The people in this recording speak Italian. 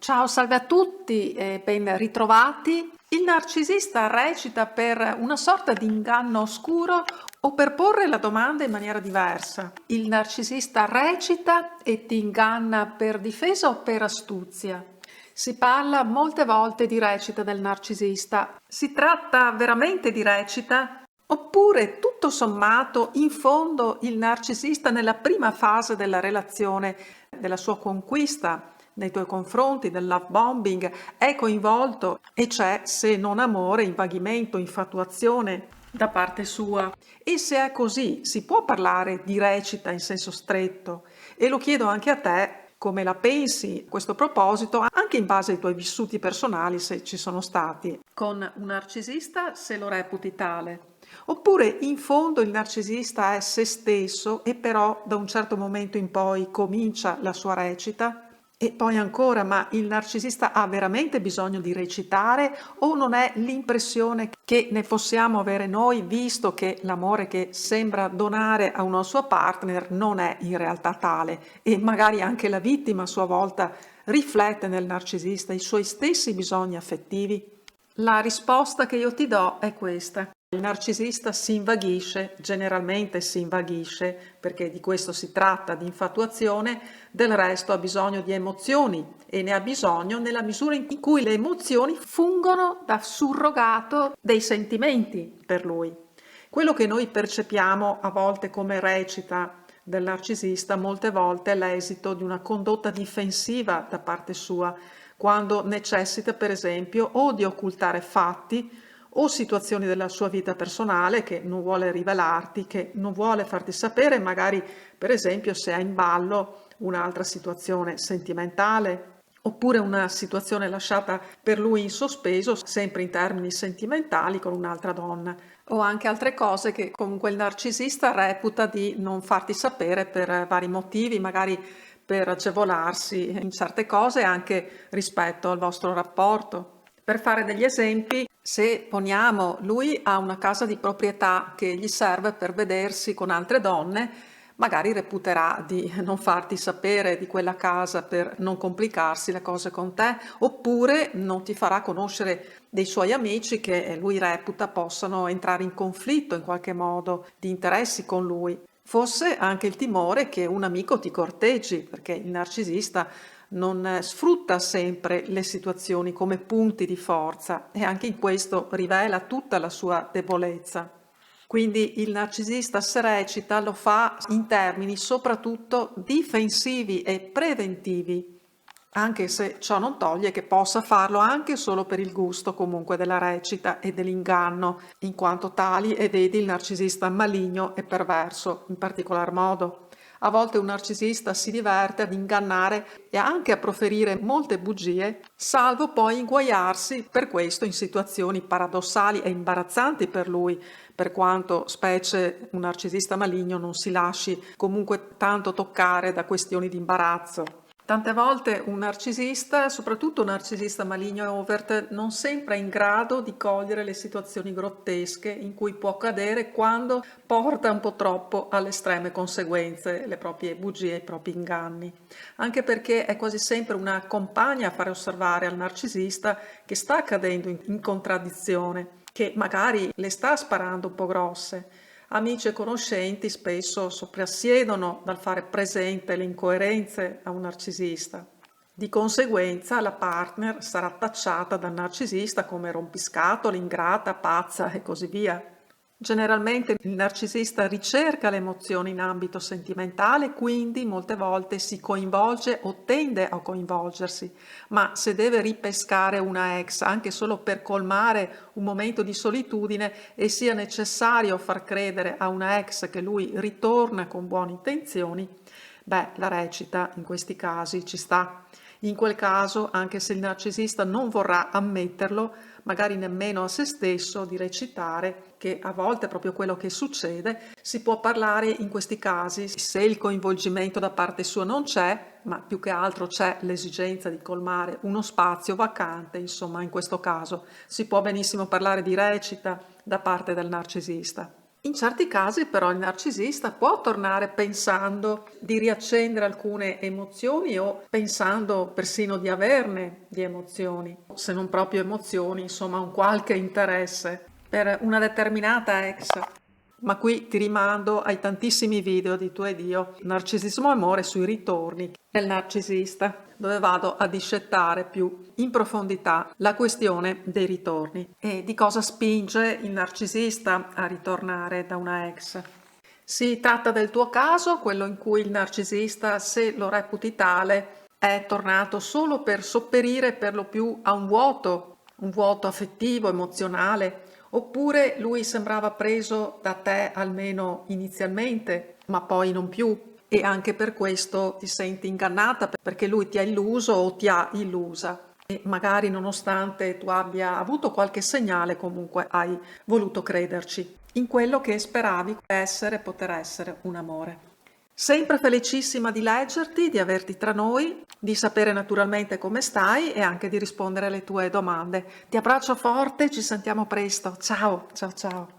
Ciao, salve a tutti e ben ritrovati. Il narcisista recita per una sorta di inganno oscuro o per porre la domanda in maniera diversa. Il narcisista recita e ti inganna per difesa o per astuzia? Si parla molte volte di recita del narcisista. Si tratta veramente di recita? Oppure, tutto sommato, in fondo il narcisista nella prima fase della relazione, della sua conquista nei tuoi confronti, del love bombing, è coinvolto e c'è, se non amore, invaghimento, infatuazione da parte sua. E se è così, si può parlare di recita in senso stretto? E lo chiedo anche a te, come la pensi a questo proposito, anche in base ai tuoi vissuti personali, se ci sono stati, con un narcisista, se lo reputi tale. Oppure in fondo il narcisista è se stesso e però da un certo momento in poi comincia la sua recita? E poi ancora, ma il narcisista ha veramente bisogno di recitare o non è l'impressione che ne possiamo avere noi, visto che l'amore che sembra donare a uno suo partner non è in realtà tale e magari anche la vittima a sua volta riflette nel narcisista i suoi stessi bisogni affettivi? La risposta che io ti do è questa. Il narcisista si invaghisce, generalmente si invaghisce, perché di questo si tratta, di infatuazione, del resto ha bisogno di emozioni e ne ha bisogno nella misura in cui le emozioni fungono da surrogato dei sentimenti per lui. Quello che noi percepiamo a volte come recita del narcisista, molte volte è l'esito di una condotta difensiva da parte sua, quando necessita per esempio o di occultare fatti o situazioni della sua vita personale che non vuole rivelarti, che non vuole farti sapere, magari per esempio se è in ballo un'altra situazione sentimentale oppure una situazione lasciata per lui in sospeso, sempre in termini sentimentali, con un'altra donna, o anche altre cose che comunque il narcisista reputa di non farti sapere per vari motivi, magari per agevolarsi in certe cose anche rispetto al vostro rapporto. Per fare degli esempi, se poniamo lui ha una casa di proprietà che gli serve per vedersi con altre donne, magari reputerà di non farti sapere di quella casa per non complicarsi le cose con te, oppure non ti farà conoscere dei suoi amici che lui reputa possano entrare in conflitto in qualche modo di interessi con lui. Forse anche il timore che un amico ti corteggi, perché il narcisista non sfrutta sempre le situazioni come punti di forza e anche in questo rivela tutta la sua debolezza. Quindi il narcisista se recita lo fa in termini soprattutto difensivi e preventivi, anche se ciò non toglie che possa farlo anche solo per il gusto comunque della recita e dell'inganno, in quanto tali, e vedi il narcisista maligno e perverso in particolar modo. A volte un narcisista si diverte ad ingannare e anche a proferire molte bugie, salvo poi inguaiarsi per questo in situazioni paradossali e imbarazzanti per lui, per quanto specie un narcisista maligno non si lasci comunque tanto toccare da questioni di imbarazzo. Tante volte un narcisista, soprattutto un narcisista maligno e overt, non sempre è in grado di cogliere le situazioni grottesche in cui può cadere quando porta un po' troppo alle estreme conseguenze le proprie bugie, i propri inganni. Anche perché è quasi sempre una compagna a fare osservare al narcisista che sta cadendo in contraddizione, che magari le sta sparando un po' grosse. Amici e conoscenti spesso soprassiedono dal fare presente le incoerenze a un narcisista. Di conseguenza la partner sarà tacciata dal narcisista come rompiscatole, ingrata, pazza e così via. Generalmente il narcisista ricerca le emozioni in ambito sentimentale, quindi molte volte si coinvolge o tende a coinvolgersi, ma se deve ripescare una ex anche solo per colmare un momento di solitudine e sia necessario far credere a una ex che lui ritorna con buone intenzioni, la recita in questi casi ci sta. In quel caso, anche se il narcisista non vorrà ammetterlo, magari nemmeno a se stesso, di recitare, che a volte è proprio quello che succede, si può parlare in questi casi, se il coinvolgimento da parte sua non c'è, ma più che altro c'è l'esigenza di colmare uno spazio vacante, insomma in questo caso si può benissimo parlare di recita da parte del narcisista. In certi casi però il narcisista può tornare pensando di riaccendere alcune emozioni o pensando persino di averne di emozioni, se non proprio emozioni, insomma un qualche interesse per una determinata ex. Ma qui ti rimando ai tantissimi video di Tu ed Io, Narcisismo e Amore sui ritorni del narcisista, dove vado a discettare più in profondità la questione dei ritorni e di cosa spinge il narcisista a ritornare da una ex. Si tratta del tuo caso, quello in cui il narcisista, se lo reputi tale, è tornato solo per sopperire per lo più a un vuoto affettivo, emozionale, oppure lui sembrava preso da te almeno inizialmente, ma poi non più, e anche per questo ti senti ingannata perché lui ti ha illuso o ti ha illusa. E magari nonostante tu abbia avuto qualche segnale, comunque hai voluto crederci in quello che speravi poter essere un amore. Sempre felicissima di leggerti, di averti tra noi, di sapere naturalmente come stai e anche di rispondere alle tue domande. Ti abbraccio forte, ci sentiamo presto. Ciao, ciao, ciao.